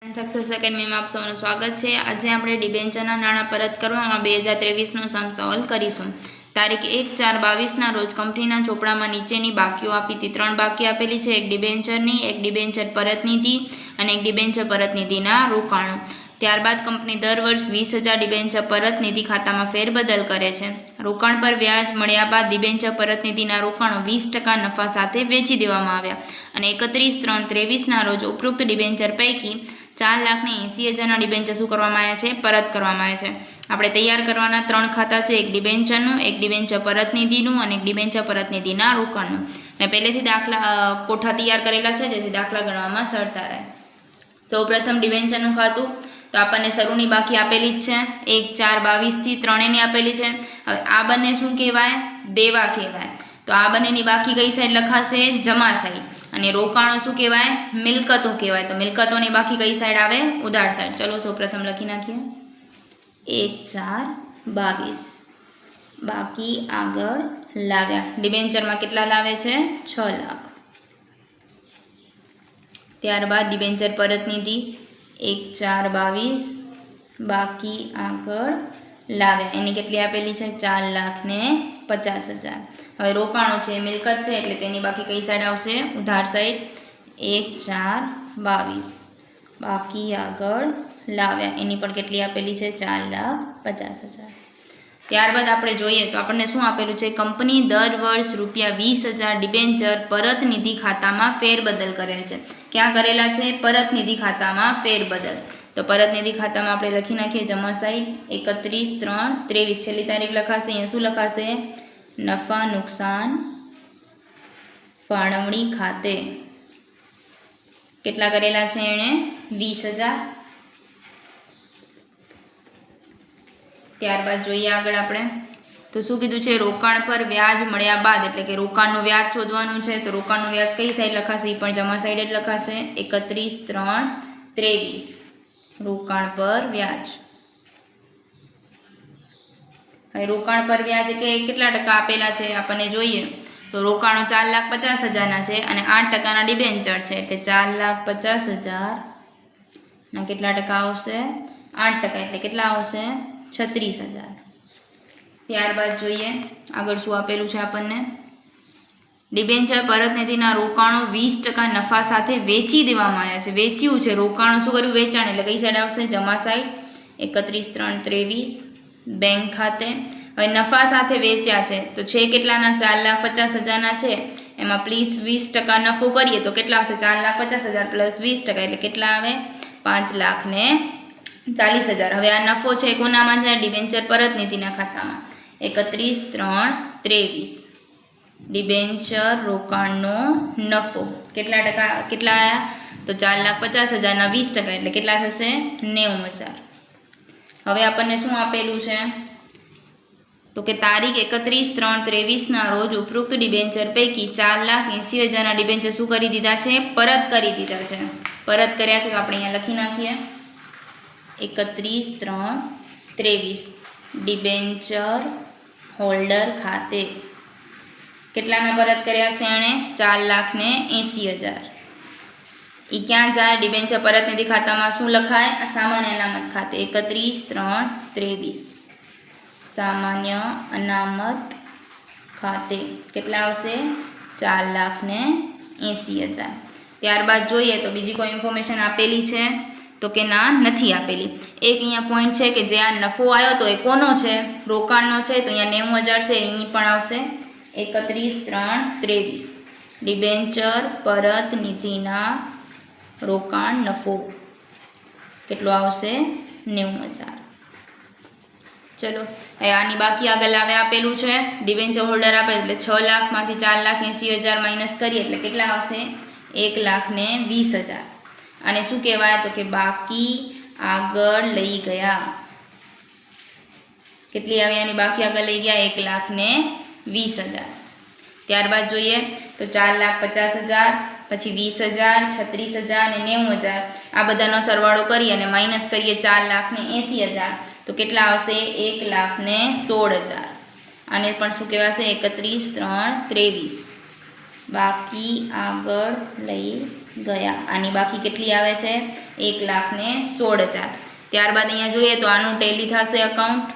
Success academy में आप सबનું સ્વાગત છે। આજે આપણે ડિબેન્ચરના નાણાં પરત કરવામાં 2023નો સમ સોલ્વ કરીશું। તારીખ 1/4/22ના રોજ કંપનીના ચોપડામાં નીચેની બાકીઓ આપી હતી। 3 બાકી આપેલી છે, એક ડિબેન્ચરની, એક ડિબેન્ચર પરત નીતિ અને એક ડિબેન્ચર પરત નીતિના રોકાણો। ત્યારબાદ કંપની દર વર્ષ 20,000 ડિબેન્ચર પરત નીતિ ખાતામાં ફેરબદલ કરે છે। રોકાણ પર વ્યાજ મળ્યા બાદ ડિબેન્ચર પરત નીતિના રોકાણો 20% નફા સાથે વેચી દેવામાં આવ્યા અને 31/3/23ના રોજ ઉપરોક્ત ડિબેન્ચર પૈકી 4,80,000ના ડિબેન્ચર શું કરવામાં આવ્યા છે? પરત કરવામાં આવ્યા છે। આપણે તૈયાર કરવાના 3 ખાતા છે, એક ડિબેન્ચરનું, એક ડિબેન્ચર પરત નીતિનું અને એક ડિબેન્ચર પરત નીતિના રોકાણનું। મેં પહેલેથી કોઠા તૈયાર કરેલા છે, જેથી દાખલા ગણવામાં સરળતા રહે। સૌપ્રથમ ડિબેન્ચરનું ખાતું, તો આપણને શરૂની બાકી આપેલી જ છે, 1/4/22થી ત્રણેયની આપેલી છે। હવે આ બંને શું કહેવાય? દેવા કહેવાય। તો આ બંનેની બાકી કઈ સાઈડ લખાશે? જમા સાઈડ। અને રોકાણો શું કહેવાય? મિલકતો કહેવાય। તો મિલકતોની બાકી કઈ સાઈડ આવે? ઉધાર સાઈડ। ચલો સૌપ્રથમ લખી નાખીએ, 1/4/22 બાકી આગળ લાવ્યા। ડિબેન્ચરમાં કેટલા લાવે છે? 6 લાખ। ત્યારબાદ ડિબેન્ચર પરત નીતિ 1/4/22 બાકી આગળ લાવ્યા, એની કેટલી આપેલી છે? 4,50,000। હવે રોકાણો છે, મિલકત છે, એટલે તેની બાકી કઈ સાઈડ આવશે? ઉધાર સાઈડ। 1/4/22 બાકી આગળ લાવ્યા, એની પણ કેટલી આપેલી છે? 4,50,000। ત્યારબાદ આપણે જોઈએ તો આપણને શું આપેલું છે? કંપની દર વર્ષ ₹20,000 ડિબેન્ચર પરત નીતિ ખાતામાં ફેરબદલ કરેલ છે। ક્યાં કરેલા છે? પરત નીતિ ખાતામાં ફેરબદલ। તો પરત નીતિ ખાતામાં આપણે લખી નાખીએ જમા સાઈડ 31/3/23 છેલ્લી તારીખ લખાશે। અહીંયા શું લખાશે? નફા નુકસાન ફાળવણી ખાતે કેટલા કરેલા છે એણે? 20,000। ત્યારબાદ જોઈએ આગળ આપણે તો શું કીધું છે? રોકાણ પર વ્યાજ મળ્યા બાદ, એટલે કે રોકાણનું વ્યાજ શોધવાનું છે। તો રોકાણનું વ્યાજ કઈ સાઈડ લખાશે? એ પણ જમા સાઈડ જ લખાશે। 31/3/23 રોકાણ પર વ્યાજ। હવે રોકાણ પર વ્યાજ એટલે કેટલા ટકા આપેલા છે આપણને જોઈએ તો રોકાણો 4,50,000ના છે અને 8%ના ડિબેન્ચર છે, એટલે 4,50,000 ના કેટલા ટકા આવશે? 8%, એટલે કેટલા આવશે? 36,000। ત્યારબાદ જોઈએ આગળ શું આપેલું છે આપણને? ડિબેન્ચર પરત નીતિના રોકાણો 20% નફા સાથે વેચી દેવામાં આવ્યા છે। વેચ્યું છે, રોકાણો શું કર્યું? વેચાણ, એટલે કઈ સાઈડ આવશે? જમા સાઈડ। 31/3/23 બેંક ખાતે। હવે નફા સાથે વેચ્યા છે તો છે કેટલાના? 4,50,000ના છે, એમાં પ્લીઝ 20% નફો કરીએ તો કેટલા આવશે? 4,50,000 પ્લસ 20%, એટલે કેટલા આવે? 5,40,000। હવે આ નફો છે કોનામાં છે? ડિબેન્ચર પરત નીતિના ખાતામાં। 31/3/23 ડિબેન્ચર રોકાણનો નફો કેટલા ટકા? કેટલા આવ્યા? તો 4,50,000ના 20%, એટલે કેટલા થશે? 90,000। હવે આપણને શું આપેલું છે? તો કે તારીખ 31/3/23ના રોજ ઉપરોક્ત ડિબેન્ચર પૈકી 4,80,000ના ડિબેન્ચર શું કરી દીધા છે? પરત કરી દીધા છે। પરત કર્યા છે તો આપણે અહીંયા લખી નાખીએ 31/3/23 ડિબેન્ચર હોલ્ડર ખાતે કેટલાના પરત કર્યા છે એણે? 4,80,000। એ ક્યાં જાય? ડિબેન્ચર પરત નીતિ ખાતામાં શું લખાય? સામાન્ય અનામત ખાતે। 31/3/23 સામાન્ય અનામત ખાતે કેટલા આવશે? 4,80,000। ત્યારબાદ જોઈએ તો બીજી કોઈ ઇન્ફોર્મેશન આપેલી છે તો કે ના, નથી આપેલી। એક અહીંયા પોઈન્ટ છે કે જે આ નફો આવ્યો તો એ કોનો છે? રોકાણનો છે, તો અહીંયા 90,000 છે, અહીં પણ આવશે 31/3/23 ડિબેન્ચર પરત નીતિના રોકાણ નફો કેટલો આવશે? 90,000। ચલો હવે આની બાકી આગળ આવે આપેલું છે, ડિબેન્ચર હોલ્ડર આપે એટલે 6 લાખમાંથી 4,80,000 માઇનસ કરીએ એટલે કેટલા આવશે? 1,20,000। અને શું કહેવાય? તો કે બાકી આગળ લઈ ગયા। કેટલી આવી આની બાકી આગળ લઈ ગયા? 1,20,000। ત્યારબાદ જોઈએ તો 4,50,000 પછી 20,000 36,000 અને 90,000 આ બધાનો સરવાળો કરી અને માઇનસ કરીએ 4,80,000 તો કેટલા આવશે? 1,16,000। આને પણ શું કહેવાશે? 31/3/23 બાકી આગળ લઈ ગયા। આની બાકી કેટલી આવે છે? 1,16,000। ત્યારબાદ અહીંયા જોઈએ તો આનું ટેલી થશે અકાઉન્ટ,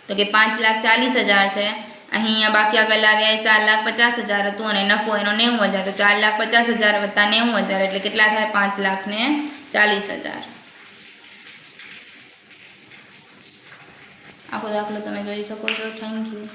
તો કે 5,40,000 છે। અહીંયા બાકી આગળ આવ્યા 4,50,000 હતું અને નફો એનો 90,000, તો 4,50,000 વત્તા 90,000 એટલે કેટલા થાય? 5,40,000। આખો દાખલો તમે જોઈ શકો છો। Thank you.